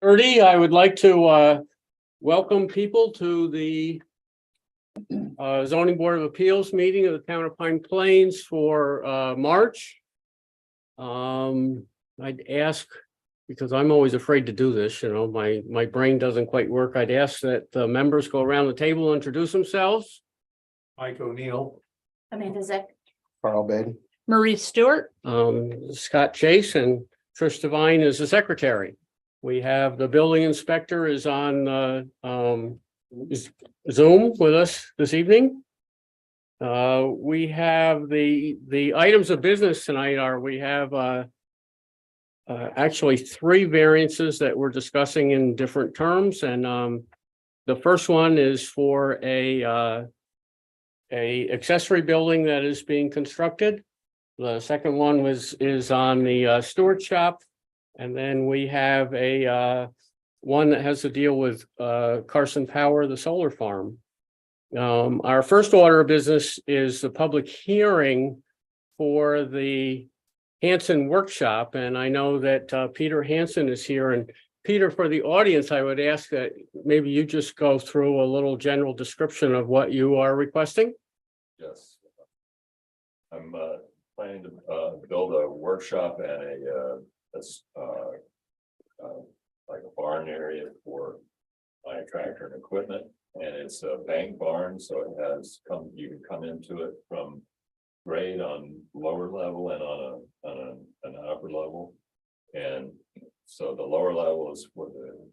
I would like to welcome people to the Zoning Board of Appeals meeting of the Town of Pine Plains for March. I'd ask, because I'm always afraid to do this, you know, my brain doesn't quite work. I'd ask that the members go around the table and introduce themselves. Mike O'Neill. Amanda Zick. Carl Baden. Marie Stewart. Scott Chase, and Trish Devine is the secretary. We have the building inspector is on Zoom with us this evening. We have the items of business tonight are we have actually 3 variances that we're discussing in different terms, and the first one is for a accessory building that is being constructed. The second one is on the Stewart shop. And then we have a one that has to deal with Carson Power, the solar farm. Our first order of business is the public hearing for the Hanson workshop. And I know that Peter Hanson is here. And Peter, for the audience, I would ask that maybe you just go through a little general description of what you are requesting. Yes. I'm planning to build a workshop and that's like a barn area for my tractor and equipment, and it's a bank barn, so it has you can come into it from grade on lower level and on an upper level, and so the lower level is for the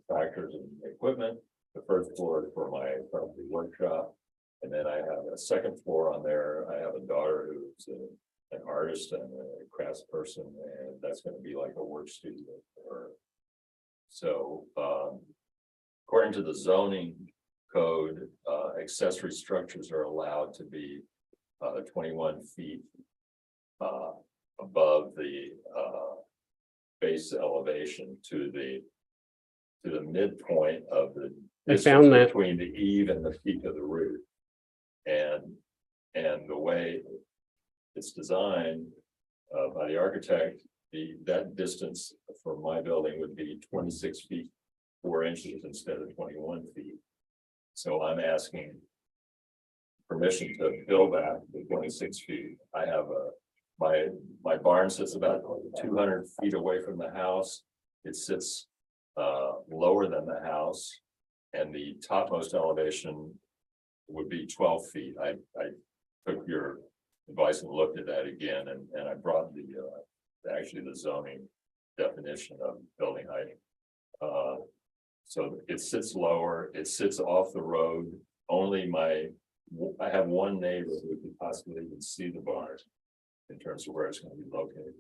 tractors and equipment. The first floor is for my property workshop, and then I have a second floor on there. I have a daughter who's an artist and a crafts person, and that's going to be like a work studio for her. So according to the zoning code, accessory structures are allowed to be 21 feet above the base elevation to the midpoint of the distance between the eave and the peak of the roof, and the way it's designed by the architect, that distance for my building would be 26 feet 4 inches instead of 21 feet. So I'm asking permission to build that to 26 feet. I have my barn sits about 200 feet away from the house. It sits lower than the house, and the topmost elevation would be 12 feet. I took your advice and looked at that again, and I brought actually the zoning definition of building height. So it sits lower, it sits off the road. Only I have one neighbor who could possibly even see the barn in terms of where it's going to be located.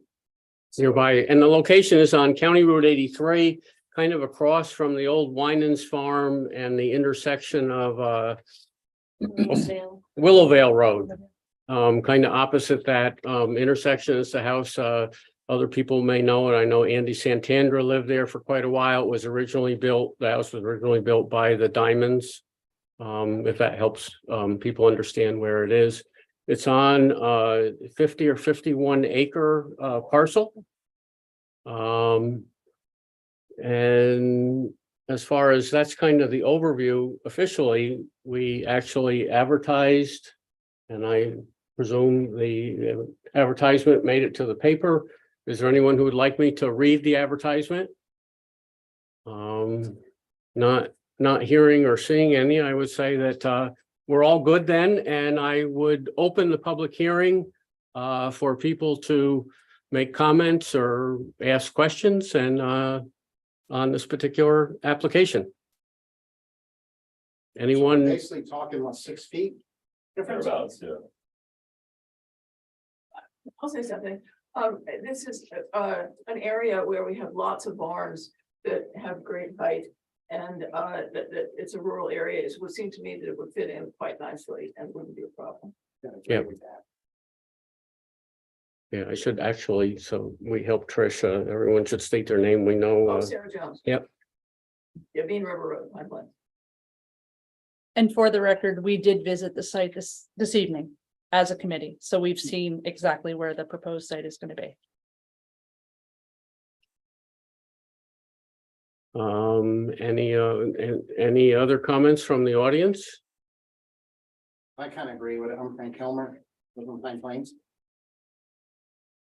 Nearby, and the location is on County Road 83, kind of across from the old Winans farm and the intersection of Willowvale Road. Kind of opposite that intersection is the house. Other people may know it. I know Andy Santandra lived there for quite a while. It was originally built, the house was originally built by the Diamonds. If that helps people understand where it is. It's on 50 or 51 acre parcel. And as far as that's kind of the overview, officially, we actually advertised, and I presume the advertisement made it to the paper. Is there anyone who would like me to read the advertisement? Not hearing or seeing any, I would say that we're all good then, and I would open the public hearing for people to make comments or ask questions and on this particular application. Anyone? So basically talking about 6 feet. Thereabouts, yeah. I'll say something. This is an area where we have lots of barns that have great height, and that it's a rural area. It would seem to me that it would fit in quite nicely and wouldn't be a problem. Yeah. Yeah, I should actually, so we help Trish, everyone should state their name, we know. Sarah Jones. Yep. Yeah, Bean River Road, Pine Plains. And for the record, we did visit the site this evening as a committee. So we've seen exactly where the proposed site is going to be. Any other comments from the audience? I kind of agree with it. I'm Frank Helmer, live on Pine Plains.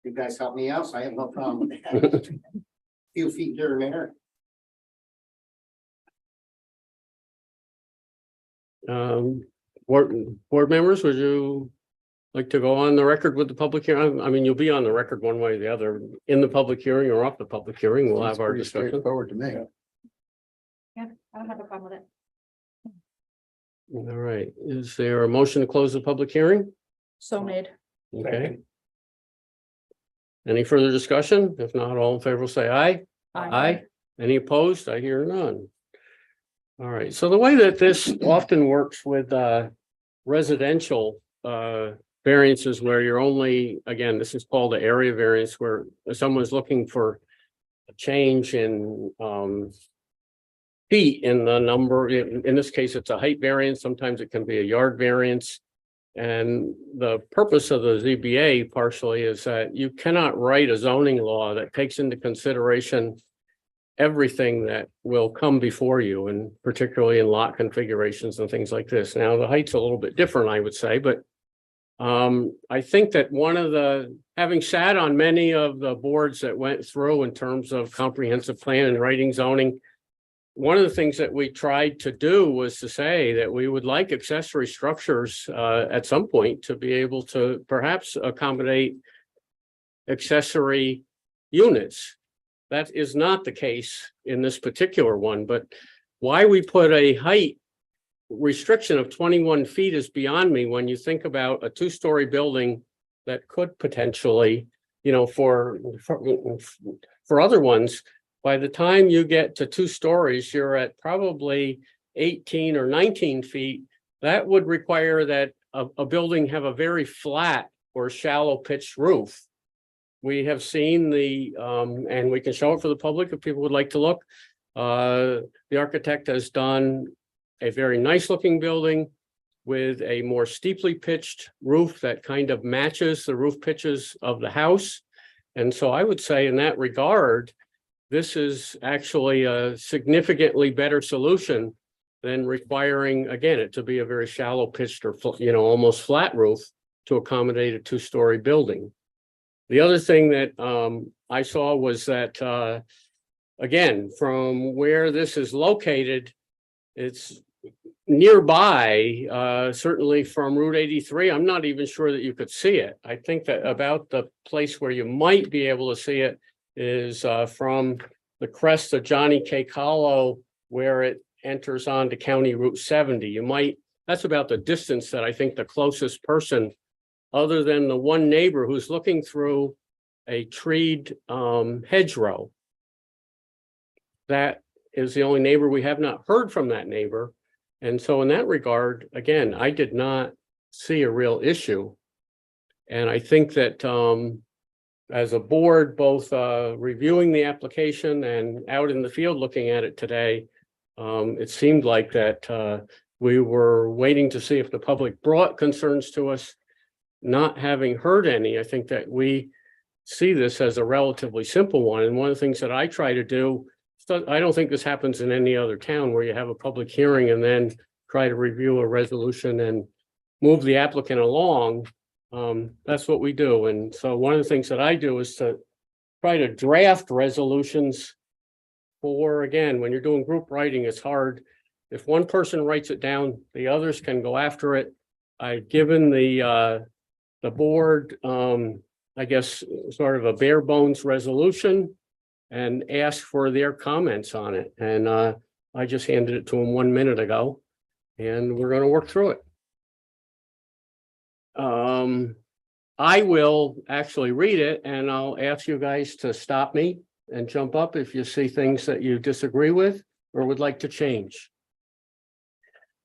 You guys help me out, so I have no problem with that. Few feet here and there. Board members, would you like to go on the record with the public hearing? I mean, you'll be on the record one way or the other, in the public hearing or off the public hearing. We'll have our discussion. Forward to me. Yeah, I don't have a problem with it. All right, is there a motion to close the public hearing? So made. Okay. Any further discussion? If not, all in favor will say aye. Aye. Any opposed? I hear none. All right, so the way that this often works with residential variances where you're only, again, this is called the area variance, where someone's looking for a change in feet in the number, in this case, it's a height variance, sometimes it can be a yard variance. And the purpose of the ZBA partially is that you cannot write a zoning law that takes into consideration everything that will come before you, and particularly in lot configurations and things like this. Now, the height's a little bit different, I would say, but I think that having sat on many of the boards that went through in terms of comprehensive plan and writing zoning, one of the things that we tried to do was to say that we would like accessory structures at some point to be able to perhaps accommodate accessory units. That is not the case in this particular one, but why we put a height restriction of 21 feet is beyond me when you think about a two-story building that could potentially, you know, for other ones, by the time you get to 2 stories, you're at probably 18 or 19 feet. That would require that a building have a very flat or shallow pitched roof. We have seen and we can show it for the public if people would like to look. The architect has done a very nice looking building with a more steeply pitched roof that kind of matches the roof pitches of the house. And so I would say in that regard, this is actually a significantly better solution than requiring, again, it to be a very shallow pitched or, you know, almost flat roof to accommodate a 2-story building. The other thing that I saw was that, again, from where this is located, it's nearby, certainly from Route 83. I'm not even sure that you could see it. I think that about the place where you might be able to see it is from the crest of Johnny Cake Hollow, where it enters onto County Route 70. That's about the distance that I think the closest person, other than the one neighbor who's looking through a treed hedgerow. That is the only neighbor. We have not heard from that neighbor. And so in that regard, again, I did not see a real issue. And I think that as a board, both reviewing the application and out in the field looking at it today, it seemed like that we were waiting to see if the public brought concerns to us. Not having heard any, I think that we see this as a relatively simple one. And one of the things that I try to do, I don't think this happens in any other town where you have a public hearing and then try to review a resolution and move the applicant along. That's what we do. And so one of the things that I do is to try to draft resolutions for, again, when you're doing group writing, it's hard. If one person writes it down, the others can go after it. I've given the board, I guess, sort of a bare bones resolution and asked for their comments on it. And I just handed it to them 1 minute ago, and we're going to work through it. I will actually read it, and I'll ask you guys to stop me and jump up if you see things that you disagree with or would like to change.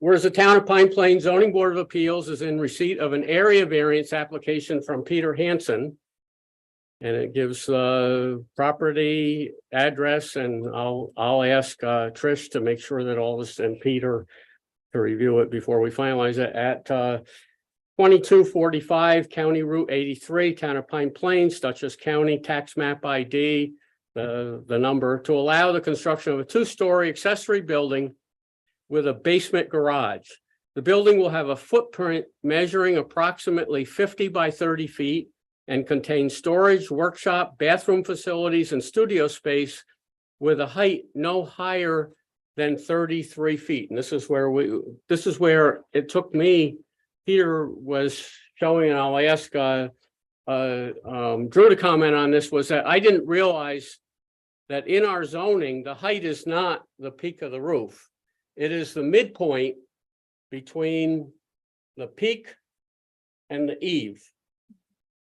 Whereas the Town of Pine Plains Zoning Board of Appeals is in receipt of an area variance application from Peter Hansen. And it gives property address, and I'll ask Trish to make sure that all this, and Peter to review it before we finalize it, at 2245 County Route 83, Town of Pine Plains, Dutchess County, tax map ID the number, to allow the construction of a two-story accessory building with a basement garage. The building will have a footprint measuring approximately 50 by 30 feet and contain storage, workshop, bathroom facilities, and studio space with a height no higher than 33 feet. And this is where it took me, Peter was showing, and I'll ask Drew to comment on this, was that I didn't realize that in our zoning, the height is not the peak of the roof. It is the midpoint between the peak and the eave.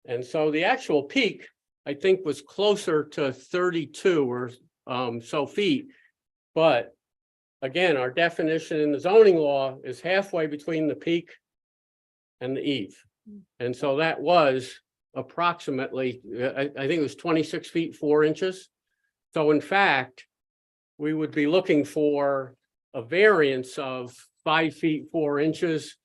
And so the actual peak, I think, was closer to 32 or so feet. But again, our definition in the zoning law is halfway between the peak and the eave. And so that was approximately, I think it was 26 feet, 4 inches. So in fact, we would be looking for a variance of 5 feet, 4 inches,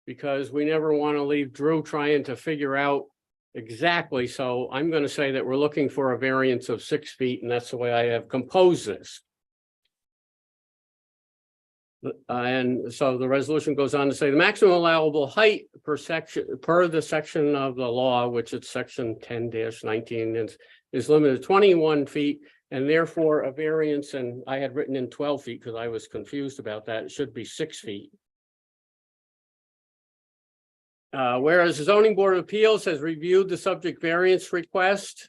because we never want to leave Drew trying to figure out exactly. So I'm going to say that we're looking for a variance of 6 feet, and that's the way I have composed this. And so the resolution goes on to say the maximum allowable height per the section of the law, which is section 10-19, is limited to 21 feet, and therefore a variance, and I had written in 12 feet because I was confused about that. It should be 6 feet. Whereas the zoning board of appeals has reviewed the subject variance request,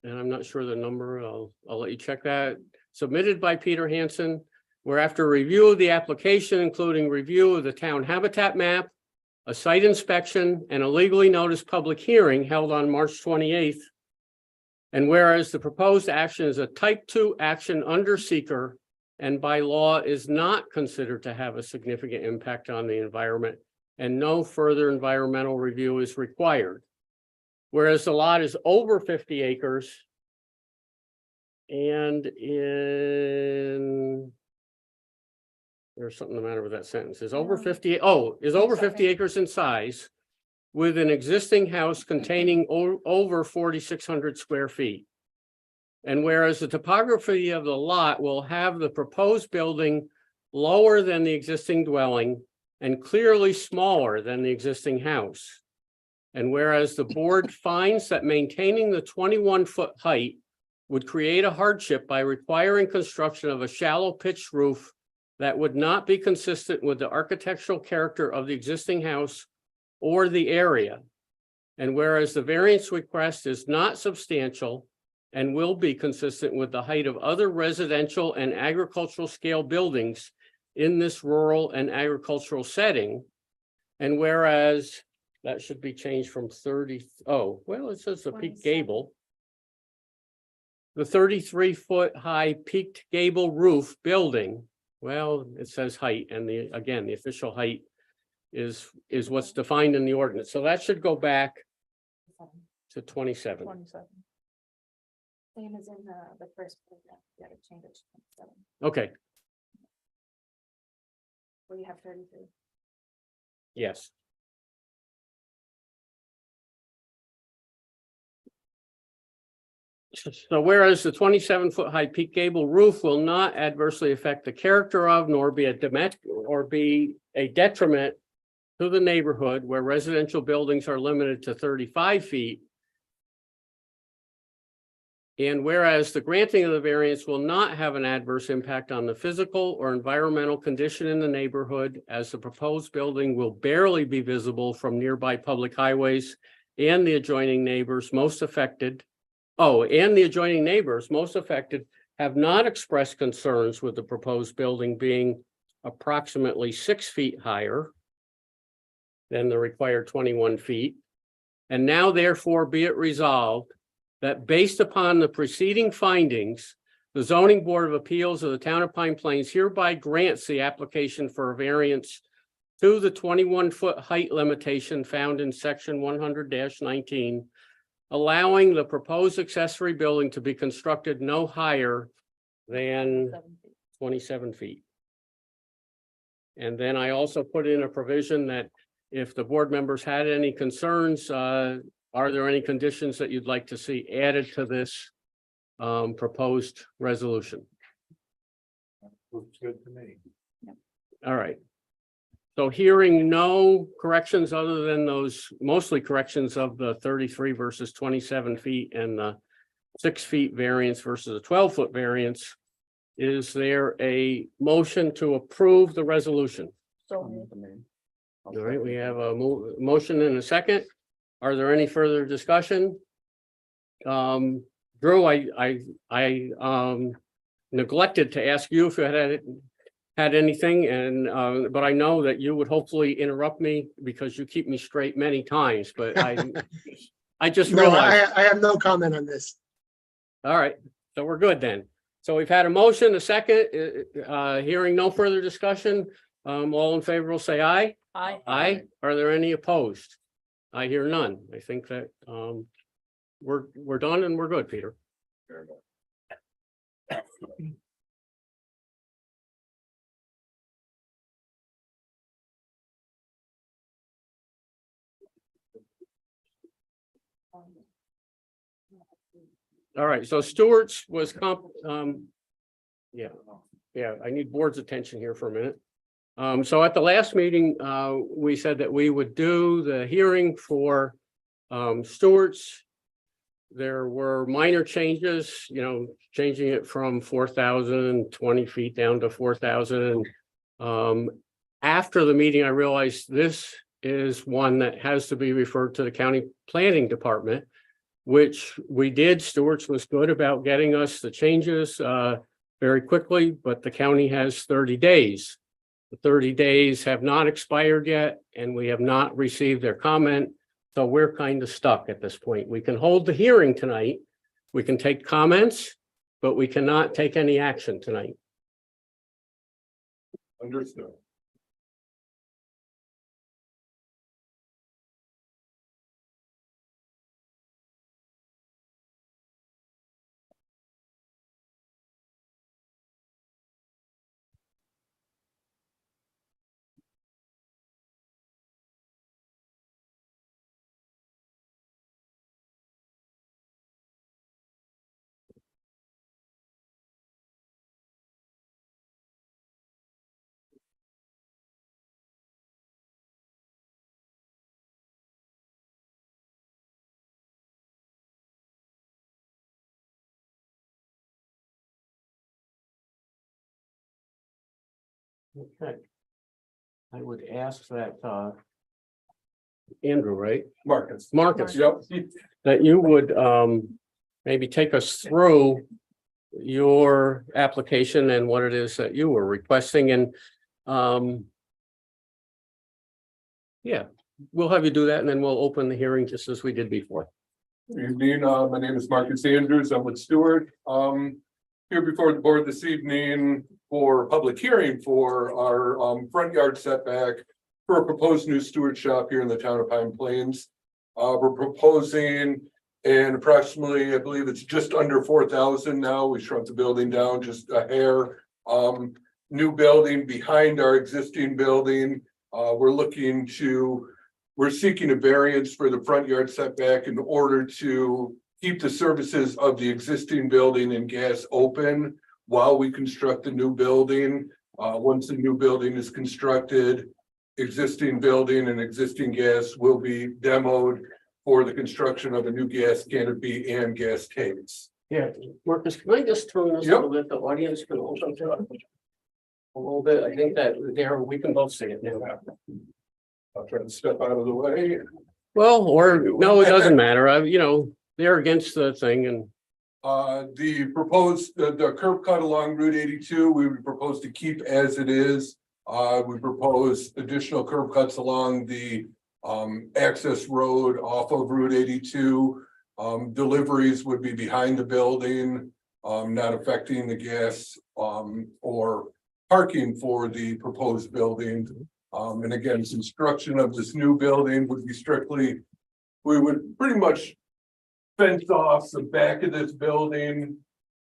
and I'm not sure the number, I'll let you check that, submitted by Peter Hansen, where after review of the application, including review of the town habitat map, a site inspection, and a legally noticed public hearing held on March 28th. And whereas the proposed action is a type 2 action under seeker and by law is not considered to have a significant impact on the environment, and no further environmental review is required. Whereas the lot is over 50 acres and there's something the matter with that sentence, is over 50 acres in size, with an existing house containing over 4,600 square feet. And whereas the topography of the lot will have the proposed building lower than the existing dwelling and clearly smaller than the existing house. And whereas the board finds that maintaining the 21-foot height would create a hardship by requiring construction of a shallow pitched roof that would not be consistent with the architectural character of the existing house or the area. And whereas the variance request is not substantial and will be consistent with the height of other residential and agricultural scale buildings in this rural and agricultural setting. And whereas that should be changed from 30, oh, well, it says the peak gable. The 33-foot high peaked gable roof building, well, it says height, and again, the official height is what's defined in the ordinance. So that should go back to 27. 27. Same as in the first paragraph, you gotta change it to 27, Okay, where you have 33. yes. So whereas the 27-foot high peak gable roof will not adversely affect the character of nor be a detriment to the neighborhood where residential buildings are limited to 35 feet. And whereas the granting of the variance will not have an adverse impact on the physical or environmental condition in the neighborhood, as the proposed building will barely be visible from nearby public highways and the adjoining neighbors most affected. And the adjoining neighbors most affected have not expressed concerns with the proposed building being approximately 6 feet higher than the required 21 feet. And now therefore be it resolved that based upon the preceding findings, the Zoning Board of Appeals of the Town of Pine Plains hereby grants the application for a variance to the 21-foot height limitation found in section 100-19, allowing the proposed accessory building to be constructed no higher than 27 feet. And then I also put in a provision that if the board members had any concerns, are there any conditions that you'd like to see added to this proposed resolution. Looks good to me. All right. So hearing no corrections other than those mostly corrections of the 33 versus 27 feet and the 6 feet variance versus a 12-foot variance. Is there a motion to approve the resolution? So All right, we have a motion and a second. Are there any further discussion? Drew, I neglected to ask you if you had anything, and but I know that you would hopefully interrupt me because you keep me straight many times, but I just No, realized. I have no comment on this. All right, so we're good then. So we've had a motion, a second, hearing no further discussion. All in favor will say aye. Aye. Are there any opposed? I hear none. I think that we're done and we're good, Peter. Very much. All right, so Stewart's was yeah, I need board's attention here for a minute. So at the last meeting, we said that we would do the hearing for Stewart's. There were minor changes, changing it from 4,020 feet down to 4,000. After the meeting, I realized this is one that has to be referred to the county planning department, which we did. Stewart's was good about getting us the changes very quickly, but the county has 30 days. The 30 days have not expired yet, and we have not received their comment. So we're kind of stuck at this point. We can hold the hearing tonight. We can take comments, but we cannot take any action tonight. Understood. Okay. I would ask that Andrew, right? Marcus. Marcus, Yep. that you would maybe take us through your application and what it is that you were requesting, and yeah, we'll have you do that and then we'll open the hearing just as we did before. Good evening, my name is Marcus Andrews, I'm with Stewart. Here before the board this evening for a public hearing for our front yard setback for a proposed new Stewart shop here in the town of Pine Plains. We're proposing and approximately, I believe it's just under 4,000 now. We shrunk the building down just a hair. New building behind our existing building. We're seeking a variance for the front yard setback in order to keep the services of the existing building and gas open while we construct the new building. Once the new building is constructed, existing building and existing gas will be demoed for the construction of a new gas canopy and gas tanks. Yeah, Marcus, can I just turn this a Yep. little bit? The audience can also do it a little bit. I think that there we can both see it now. I'll try to step out of the way. Well, or no, it doesn't matter. They're against the thing and The proposed, the curb cut along Route 82, we would propose to keep as it is. We propose additional curb cuts along the access road off of Route 82. Deliveries would be behind the building, not affecting the gas or parking for the proposed building. And again, construction of this new building would be strictly, we would pretty much fence off the back of this building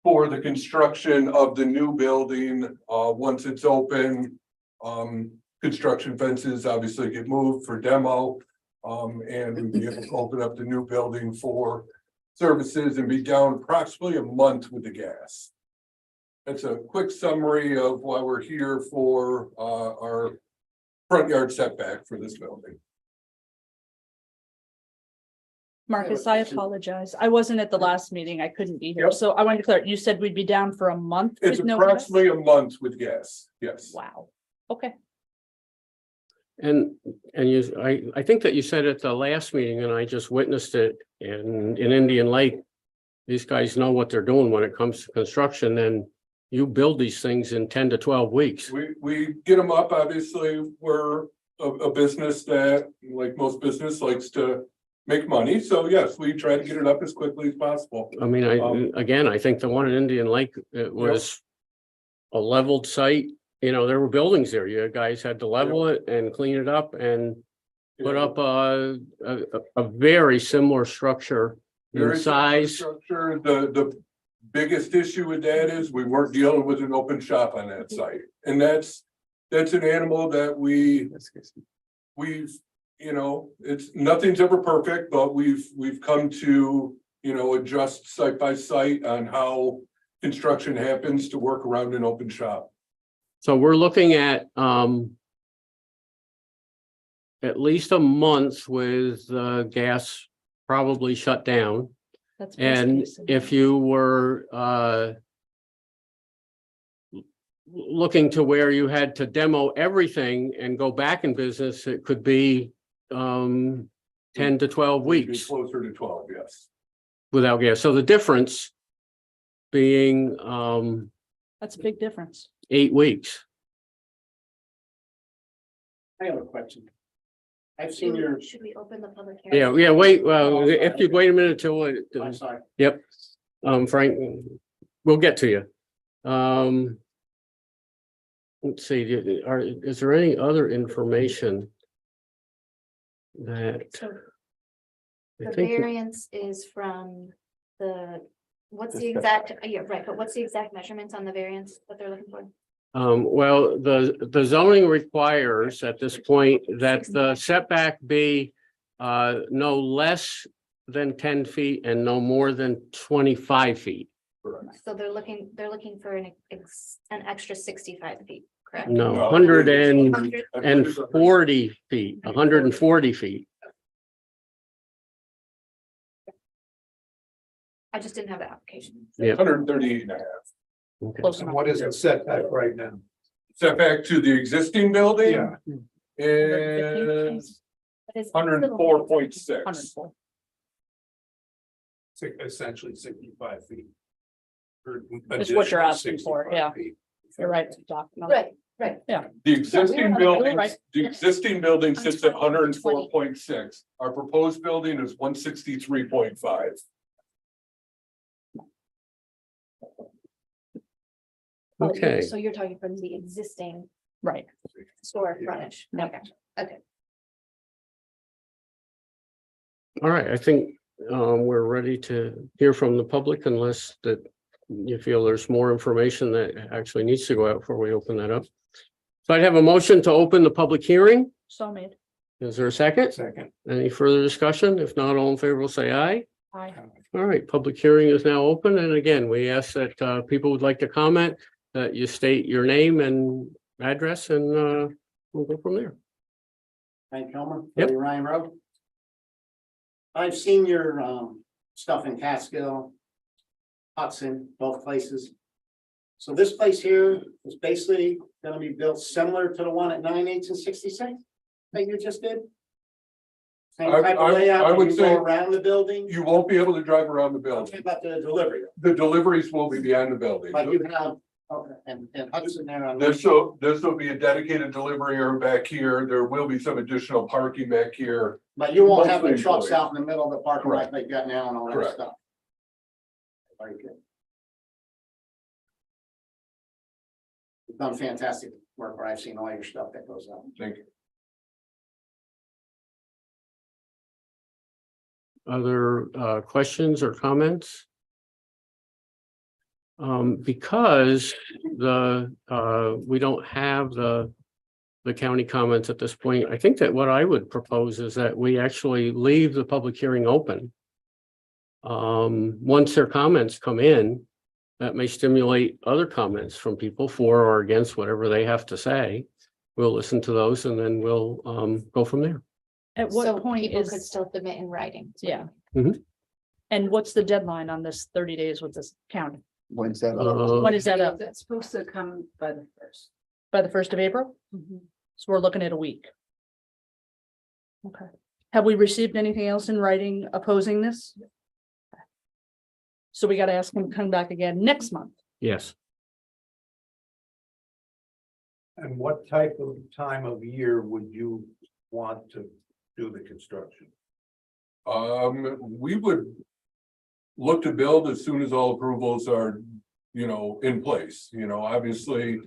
for the construction of the new building. Once it's open, construction fences obviously get moved for demo. And we'd be able to open up the new building for services and be down approximately a month with the gas. That's a quick summary of why we're here for our front yard setback for this building. Marcus, I apologize. I wasn't at the last meeting. I couldn't be here. Yep. So I wanted to clarify, you said we'd be down for a month? It's with no gas? approximately a month with gas, yes. Wow. Okay. And I think that you said at the last meeting, and I just witnessed it in Indian Lake. These guys know what they're doing when it comes to construction, and you build these things in 10 to 12 weeks. We get them up, obviously, we're a business that, like most business, likes to make money. So yes, we try to get it up as quickly as possible. I mean, I think the one in Indian Lake, it was a leveled site. You know, there were buildings there. You guys had to level it and clean it up and put up a very similar structure in Very similar size. structure. The biggest issue with that is we weren't dealing with an open shop on that site. And that's an animal that we've, you know, it's, nothing's ever perfect, but we've come to, you know, adjust site by site on how construction happens to work around an open shop. So we're looking at least a month with gas probably shut down. That's worst And case scenario. if you were looking to where you had to demo everything and go back in business, it could be 10 to 12 We'd be weeks closer to 12, yes. without gas. So the difference being That's a big difference. 8 weeks. I have a question. I've seen your, Should we open the public hearing? Yeah, wait, well, if you'd wait a minute till I'm sorry. Frank, we'll get to you. Let's see, is there any other information that So I the think, variance is from what's the exact, yeah, right, but what's the exact measurements on the variance that they're looking for? well, the zoning requires at this point that the setback be no less than 10 feet and no more than 25 feet. So they're looking for an extra 65 feet, correct? No, Well, 140 feet, 140 feet. I just didn't have the application. Yeah. 138 and a half. Okay. Close And enough. what is the setback right now? Setback to the existing building Yeah. is But it's 104.6. 104. Essentially 65 feet. Or Is what you're asking additional for, 65 yeah. feet. You're right, Doc. No. Right, right. The existing building, right. the existing building sits at 104.6. Our proposed building is 163.5. Okay. So you're talking from the existing Right. store Yeah. frontage. Yeah. Okay, okay. All right, I think we're ready to hear from the public unless that you feel there's more information that actually needs to go out before we open that up. So I'd have a motion to open the public hearing. So made. Is there a second? Second. Any further discussion? If not, all in favor will say aye. Aye. All right, public hearing is now open. And again, we ask that people would like to comment, that you state your name and address and we'll go from there. Hank Kilmer, Yep. 30 Ryan Road. I've seen your stuff in Catskill, Hudson, both places. So this place here is basically gonna be built similar to the one at 9/8 and 66 that you just did? Same type I of layout, would you say- go around the building? You won't be able to drive around the I'm building. talking about the delivery, The deliveries will be behind the building. but you have, okay, and Hudson there on. This will be a dedicated delivery area back here. There will be some additional parking back here. But you won't have the Mostly trucks employees. out in the middle of the parking lot Correct. like you got now and all that Correct. stuff. Very good. You've done fantastic work where I've seen all your stuff that goes up. Thank you. Other questions or comments? Because we don't have the county comments at this point, I think that what I would propose is that we actually leave the public hearing open. once their comments come in, that may stimulate other comments from people for or against whatever they have to say. We'll listen to those and then we'll go from there. At So what point people could is, still submit in writing. yeah. Mhm. And what's the deadline on this 30 days with this county? When's that? When is that up? That's supposed to come by the first. By the 1st of April? So we're looking at a week. Okay. Have we received anything else in writing opposing this? So we gotta ask them to come back again next month. Yes. And what type of time of year would you want to do the construction? We would look to build as soon as all approvals are, in place, obviously,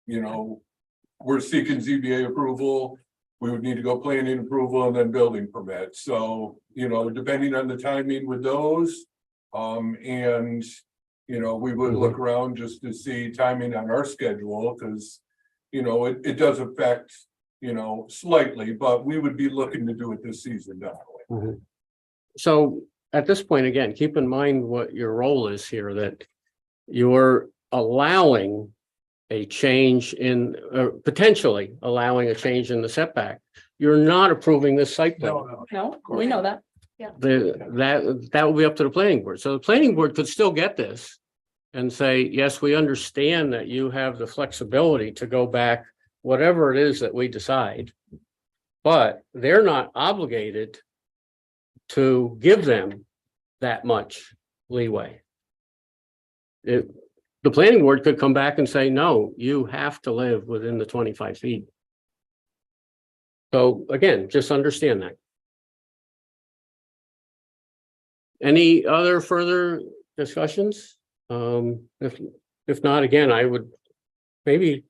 we're seeking ZBA approval. We would need to go planning approval and then building permit. So, depending on the timing with those, and, we would look around just to see timing on our schedule, because, it does affect, slightly, but we would be looking to do it this season, definitely. So at this point, again, keep in mind what your role is here, that you're allowing a change in, potentially allowing a change in the setback. You're not approving this site plan. No, No, we know that. That will be up to the planning board. So the planning board could still get this and say, yes, we understand that you have the flexibility to go back, whatever it is that we decide. But they're not obligated to give them that much leeway. The planning board could come back and say, no, you have to live within the 25 feet. So again, just understand that. Any other further discussions? If not, again, I would maybe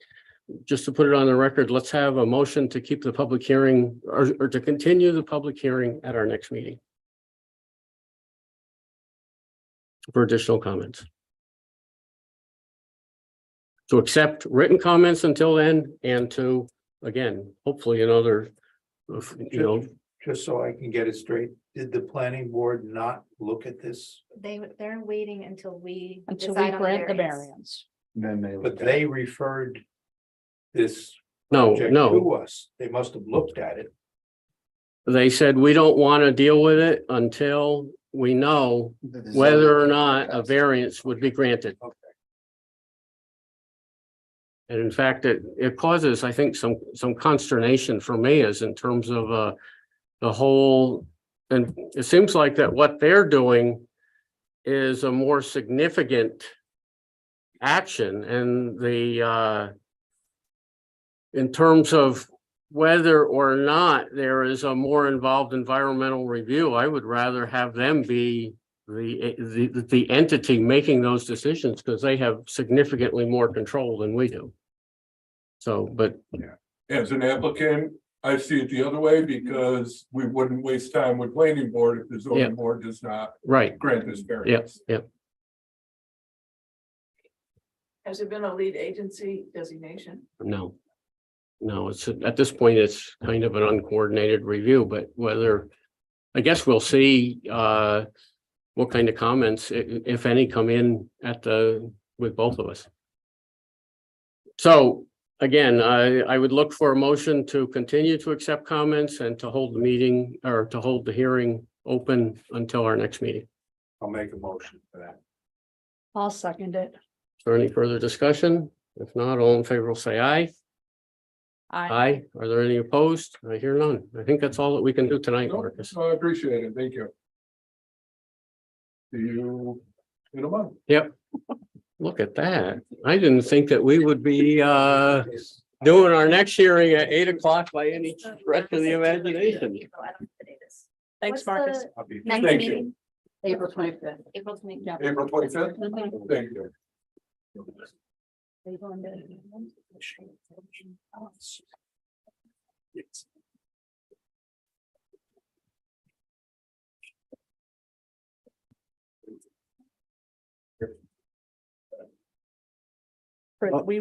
just to put it on the record, let's have a motion to keep the public hearing or to continue the public hearing at our next meeting for additional comments. To accept written comments until then and to, again, hopefully another, just so I can get it straight, did the planning board not look at this? They're waiting until we. Until we decide on grant the variance. But they referred this no, project no. to us. They must have looked at it. They said, we don't want to deal with it until we know whether or not a variance would be granted. Okay. And in fact, it causes, I think, some consternation for me as in terms of the whole, and it seems like that what they're doing is a more significant action, and in terms of whether or not there is a more involved environmental review, I would rather have them be the entity making those decisions, because they have significantly more control than we do. So, but As an applicant, I see it the other way, because we wouldn't waste time with planning board if the zoning board does not right, grant this yep, variance. yep. Has there been a lead agency designation? No. No, it's at this point, it's kind of an uncoordinated review, but whether, I guess we'll see what kind of comments, if any, come in with both of us. So again, I would look for a motion to continue to accept comments and to hold the meeting or to hold the hearing open until our next meeting. I'll make a motion for that. I'll second it. Is there any further discussion? If not, all in favor will say aye. Aye. Are there any opposed? I hear none. I think that's all that we can do tonight, Marcus. I appreciate it. Thank you. See you in a month. Yep. Look at that. I didn't think that we would be doing our next hearing at 8 o'clock by any stretch of the imagination. Thanks, What's Marcus. the I'll be. Next Thank you. meeting, April 25th. April 20. Yeah. April 25th? Thank you. We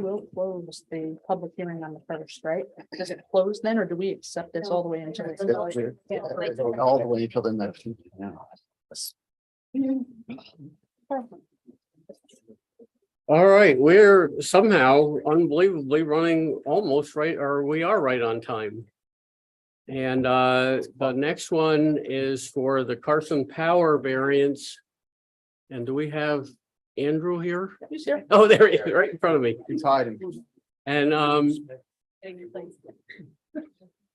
will close the public hearing on the 1st, right? Does it close then, or do we accept this all the way until? All the way till the next. All right, we're somehow unbelievably running almost right, or we are right on time. And the next one is for the Carson Power variance. And do we have Andrew here? Who's here? Oh, there he is, right in front of me. He's hiding. And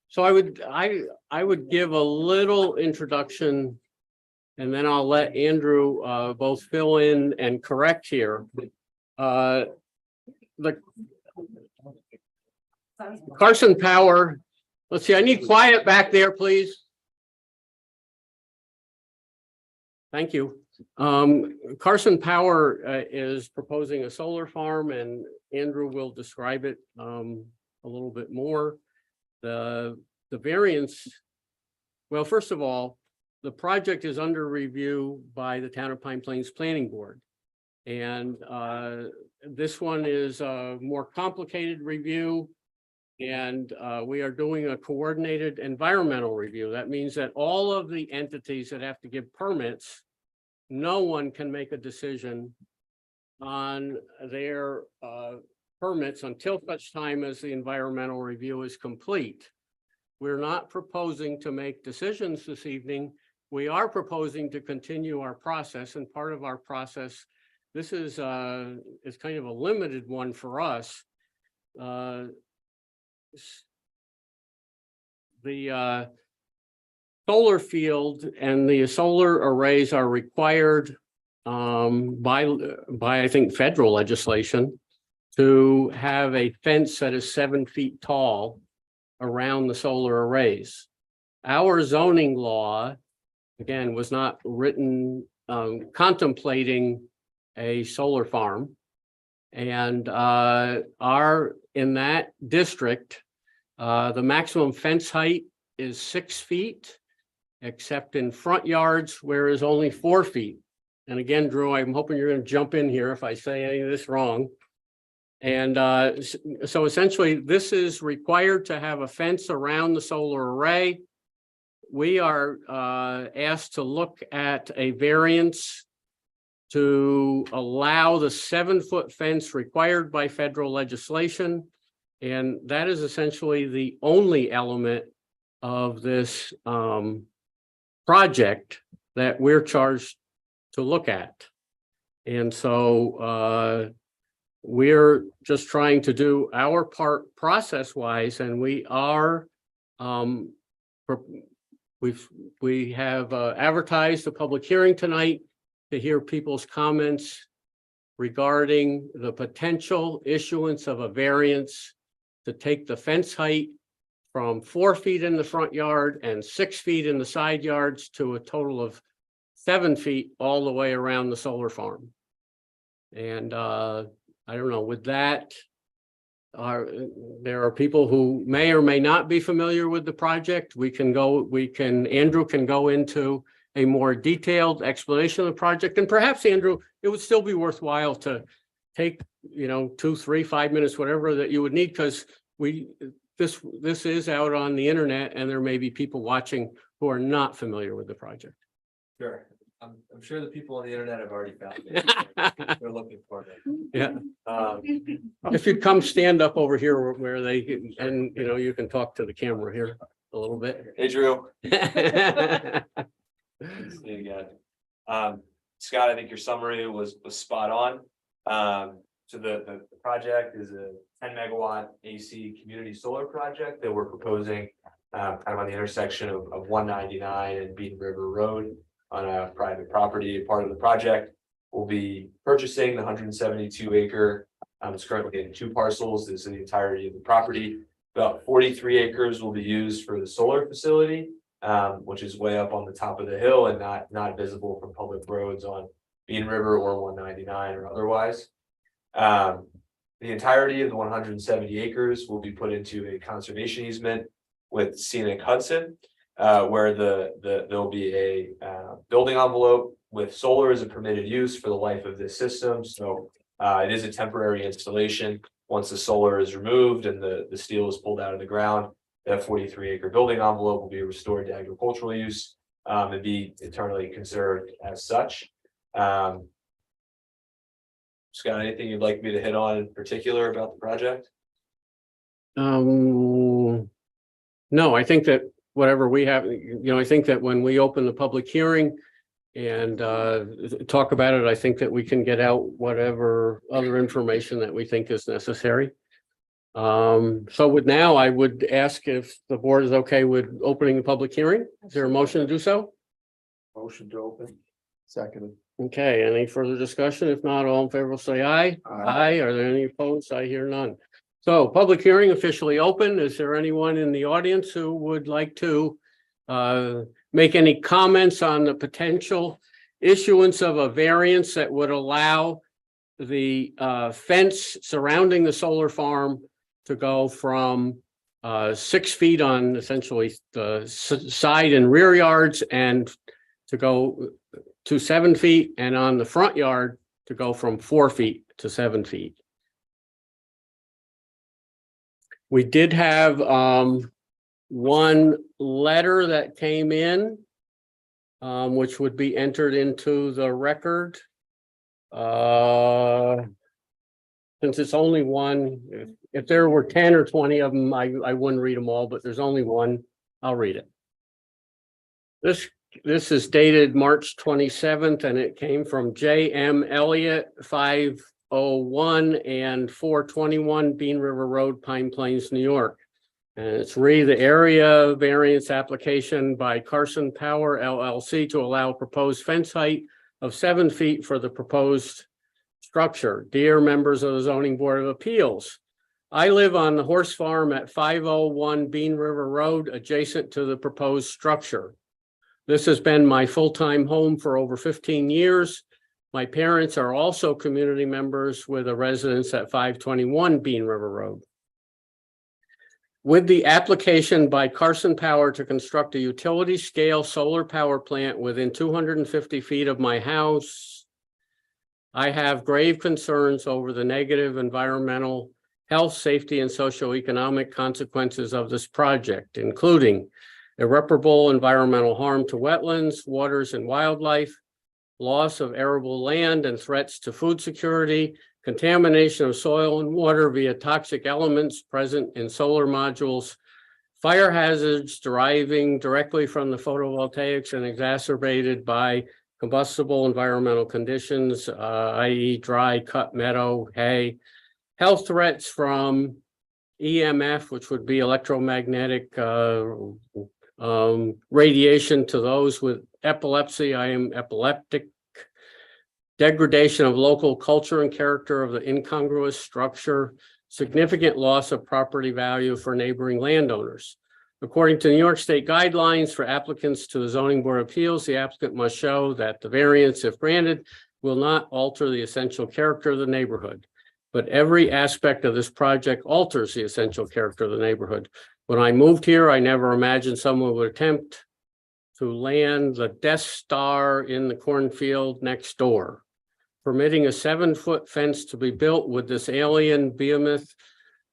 so I would give a little introduction. And then I'll let Andrew both fill in and correct here. The Carson Power, let's see, I need quiet back there, please. Thank you. Carson Power is proposing a solar farm, and Andrew will describe it a little bit more. The variance, well, first of all, the project is under review by the Town of Pine Plains Planning Board. And this one is a more complicated review. And we are doing a coordinated environmental review. That means that all of the entities that have to give permits, no one can make a decision on their permits until such time as the environmental review is complete. We're not proposing to make decisions this evening. We are proposing to continue our process, and part of our process, this is kind of a limited one for us. The solar field and the solar arrays are required by I think federal legislation to have a fence that is 7 feet tall around the solar arrays. Our zoning law, again, was not written contemplating a solar farm. And in that district, the maximum fence height is 6 feet, except in front yards where is only 4 feet. And again, Drew, I'm hoping you're going to jump in here if I say any of this wrong. And so essentially, this is required to have a fence around the solar array. We are asked to look at a variance to allow the 7-foot fence required by federal legislation. And that is essentially the only element of this project that we're charged to look at. And so we're just trying to do our part process-wise, and we are we have advertised a public hearing tonight to hear people's comments regarding the potential issuance of a variance to take the fence height from 4 feet in the front yard and 6 feet in the side yards to a total of 7 feet all the way around the solar farm. And I don't know, with that, there are people who may or may not be familiar with the project. Andrew can go into a more detailed explanation of the project. And perhaps, Andrew, it would still be worthwhile to take, 2, 3, 5 minutes, whatever that you would need, because this is out on the internet and there may be people watching who are not familiar with the project. Sure. I'm sure the people on the internet have already found it. They're looking for it. Yeah. If you come stand up over here where they, and you can talk to the camera here a little bit. Hey, Drew. See you again. Scott, I think your summary was spot on. So the project is a 10 megawatt AC community solar project that we're proposing kind of on the intersection of 199 and Bean River Road on a private property. Part of the project will be purchasing the 172 acre. It's currently in 2 parcels. This is the entirety of the property. About 43 acres will be used for the solar facility, which is way up on the top of the hill and not visible from public roads on Bean River or 199 or otherwise. The entirety of the 170 acres will be put into a conservation easement with Scenic Hudson, where there'll be a building envelope with solar as a permitted use for the life of this system. So it is a temporary installation. Once the solar is removed and the steel is pulled out of the ground, that 43 acre building envelope will be restored to agricultural use. and be eternally conserved as such. Scott, anything you'd like me to hit on in particular about the project? No, I think that whatever we have, I think that when we open the public hearing and talk about it, I think that we can get out whatever other information that we think is necessary. So with now, I would ask if the board is okay with opening the public hearing. Is there a motion to do so? Motion to open. Second. Okay, any further discussion? If not, all in favor will say aye. Aye. Are there any opposed? I hear none. So public hearing officially open. Is there anyone in the audience who would like to make any comments on the potential issuance of a variance that would allow the fence surrounding the solar farm to go from 6 feet on essentially the side and rear yards and to go to 7 feet, and on the front yard to go from 4 feet to 7 feet. We did have one letter that came in, which would be entered into the record. Since it's only one, if there were 10 or 20 of them, I wouldn't read them all, but there's only one. I'll read it. This is dated March 27th, and it came from J.M. Elliott, 501 and 421 Bean River Road, Pine Plains, New York. And it's the area variance application by Carson Power LLC to allow proposed fence height of 7 feet for the proposed structure. Dear members of the Zoning Board of Appeals, I live on the horse farm at 501 Bean River Road, adjacent to the proposed structure. This has been my full-time home for over 15 years. My parents are also community members with a residence at 521 Bean River Road. With the application by Carson Power to construct a utility-scale solar power plant within 250 feet of my house, I have grave concerns over the negative environmental, health, safety, and socioeconomic consequences of this project, including irreparable environmental harm to wetlands, waters, and wildlife, loss of arable land and threats to food security, contamination of soil and water via toxic elements present in solar modules, fire hazards deriving directly from the photovoltaics and exacerbated by combustible environmental conditions, i.e. dry cut meadow, hay, health threats from EMF, which would be electromagnetic radiation to those with epilepsy. I am epileptic. Degradation of local culture and character of the incongruous structure, significant loss of property value for neighboring landowners. According to New York State guidelines for applicants to the Zoning Board of Appeals, the applicant must show that the variance, if granted, will not alter the essential character of the neighborhood. But every aspect of this project alters the essential character of the neighborhood. When I moved here, I never imagined someone would attempt to land the Death Star in the cornfield next door. Permitting a 7-foot fence to be built with this alien behemoth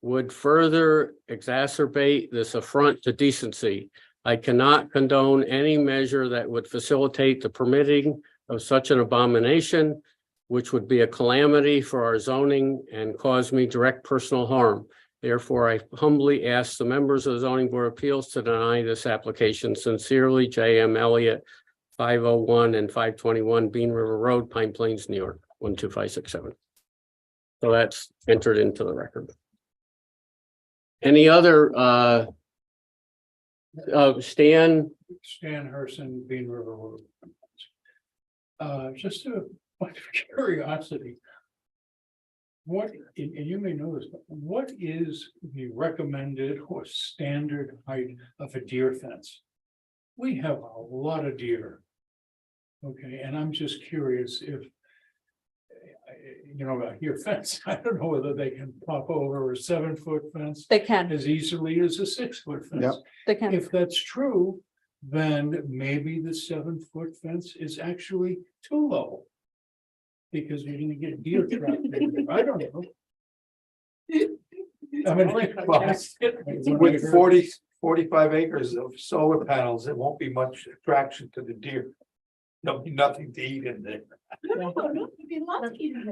would further exacerbate this affront to decency. I cannot condone any measure that would facilitate the permitting of such an abomination, which would be a calamity for our zoning and cause me direct personal harm. Therefore, I humbly ask the members of the Zoning Board of Appeals to deny this application. Sincerely, J.M. Elliott, 501 and 521 Bean River Road, Pine Plains, New York, 12567. So that's entered into the record. Any other, Stan? Stan Herson, Bean River Road. Just a point of curiosity. What, and you may know this, but what is the recommended or standard height of a deer fence? We have a lot of deer. Okay, and I'm just curious if, a deer fence, I don't know whether they can pop over a 7-foot fence They can, as easily as a 6-foot fence. Yep. they can. If that's true, then maybe the 7-foot fence is actually too low. Because you're gonna get deer trapped in there. I don't know. I mean, With 40 45 acres of solar panels, there won't be much attraction to the deer. There'll be nothing to eat in there.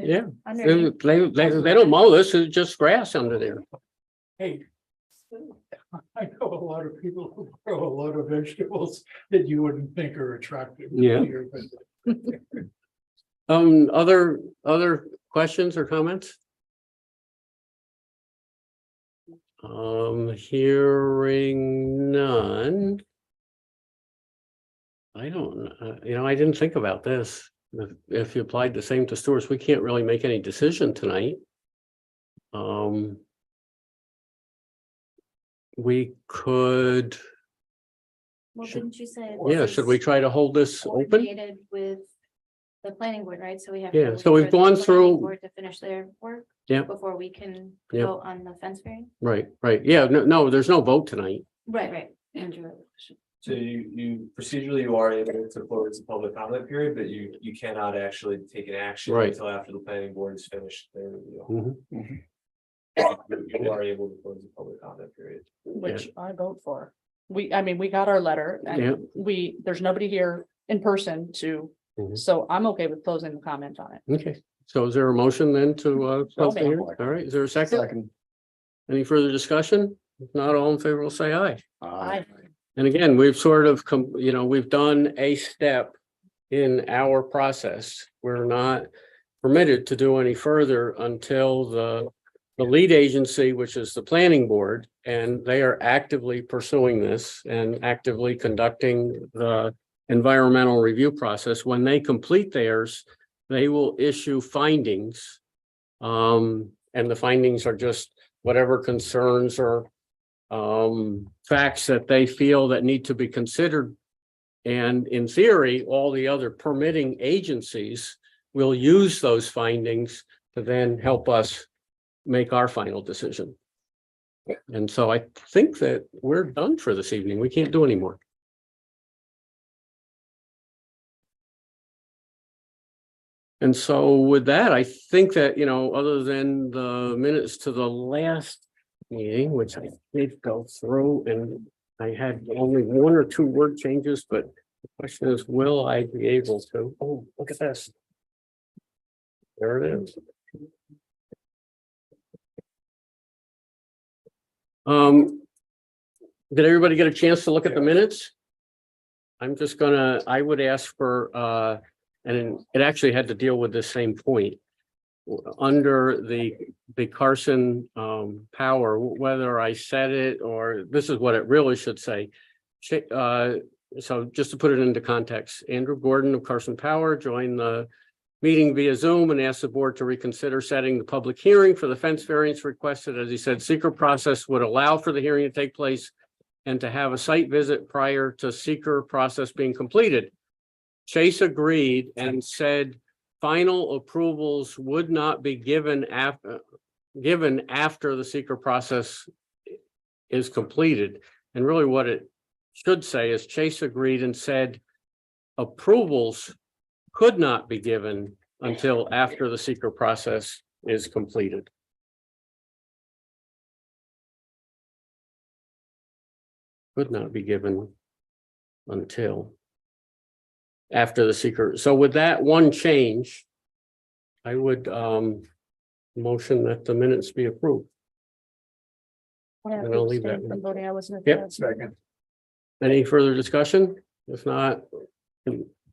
Yeah, Underneath. they don't mow this, it's just grass under there. Hey. I know a lot of people who grow a lot of vegetables that you wouldn't think are attractive. Yeah. Other questions or comments? Hearing none. I don't, I didn't think about this. If you applied the same to Stewart's, we can't really make any decision tonight. We could, Well, didn't you say? yeah, should we try to hold this open? Coordinated with the planning board, right? So we have. to Yeah, wait so we've for the gone planning through- board To finish their work. Yeah. Before we can Yeah. vote on the fence variance. Right, yeah, no, there's no vote tonight. Right. Andrew. So you procedurally you are able to close the public comment period, but you cannot actually take an action Right. until after the planning board is finished their review. Mhm. You are able to close the public comment period. Which I vote for. We got our letter Yeah. and there's nobody here in person to, Mhm. so I'm okay with closing the comment on it. Okay, so is there a motion then to close the Okay. hearing? All right, is there a second? Any further discussion? If not, all in favor will say aye. Aye. And again, we've sort of we've done a step in our process. We're not permitted to do any further until the lead agency, which is the planning board, and they are actively pursuing this and actively conducting the environmental review process. When they complete theirs, they will issue findings. And the findings are just whatever concerns or facts that they feel that need to be considered. And in theory, all the other permitting agencies will use those findings to then help us make our final decision. And so I think that we're done for this evening. We can't do any more. And so with that, I think that, other than the minutes to the last meeting, which I did go through, and I had only one or two word changes, but the question is, will I be able to? Oh, look at this. There it is. Did everybody get a chance to look at the minutes? I would ask for, and it actually had to deal with the same point. Under the Carson power, whether I said it or this is what it really should say. So just to put it into context, Andrew Gordon of Carson Power joined the meeting via Zoom and asked the board to reconsider setting the public hearing for the fence variance requested. As he said, seeker process would allow for the hearing to take place and to have a site visit prior to seeker process being completed. Chase agreed and said final approvals would not be given after the seeker process is completed. And really what it should say is Chase agreed and said approvals could not be given until after the seeker process is completed. Could not be given until after the seeker. So with that one change, I would motion that the minutes be approved. And I'll leave that. I wasn't. Yep. Second. Any further discussion? If not,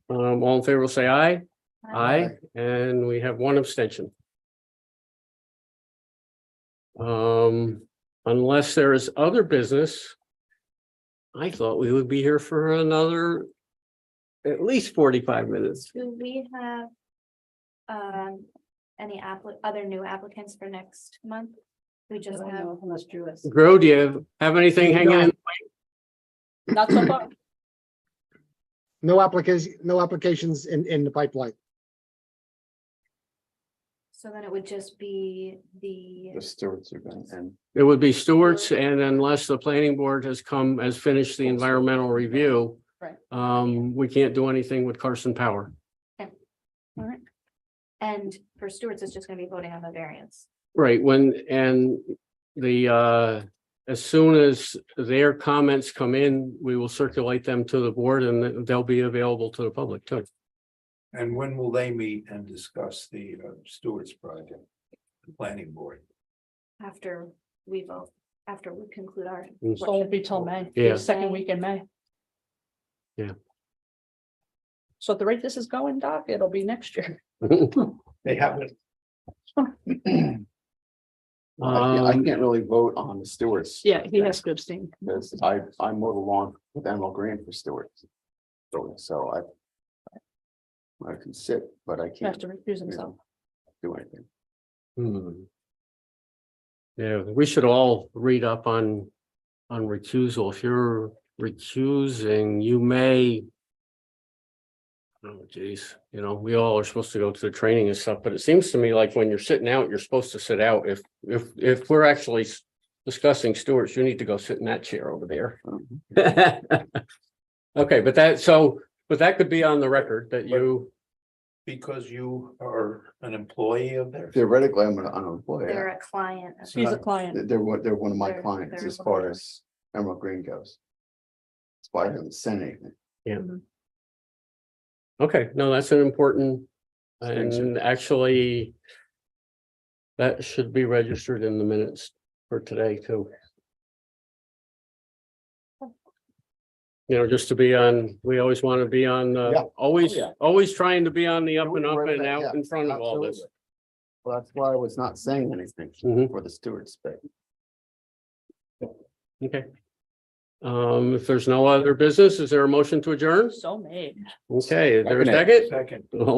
all in favor will say aye. Aye, and we have one abstention. Unless there is other business, I thought we would be here for another at least 45 minutes. Do we have any other new applicants for next month? We just have. Unless Drew is. Drew, do you have anything hanging in? Not so far. No applications in the pipeline. So then it would just be the. Stewards are going and. It would be Stewart's, and unless the planning board has finished the environmental review. Right. We can't do anything with Carson Power. All right. And for Stewart's, it's just gonna be voting on the variance. Right, and as soon as their comments come in, we will circulate them to the board and they'll be available to the public too. And when will they meet and discuss the Stewart's project? The planning board. After we vote, after we conclude our. So it won't be till May. Yeah. Second week in May. Yeah. So at the rate this is going, Doc, it'll be next year. They haven't. I can't really vote on the Stewarts. Yeah, he has to abstain. Because I mowed along with Emerald Green for Stewarts. So I can sit, but I He has can't to recuse himself. do anything. Hmm. Yeah, we should all read up on recusal. If you're recusing, you may. Oh geez, you know, we all are supposed to go to the training and stuff, but it seems to me like when you're sitting out, you're supposed to sit out. If we're actually discussing Stewart's, you need to go sit in that chair over there. Okay, but that could be on the record that you. Because you are an employee of theirs. Theoretically, I'm an employee. They're a client. of- He's a client. They're one of my They're- clients they're as far employees. as Emerald Green goes. That's why I haven't sent anything. Okay, no, that's an important, Distinction. and actually. That should be registered in the minutes for today too. You know, just to be on, we always want to be on, Yeah. always, Oh, yeah. always trying to be on the up and up Right, and yeah, out in front of all this. absolutely. Well, that's why I was not saying anything Mhm. for the Stewart's spec. Okay. If there's no other business, is there a motion to adjourn? So made. Okay, is there a second? Second. All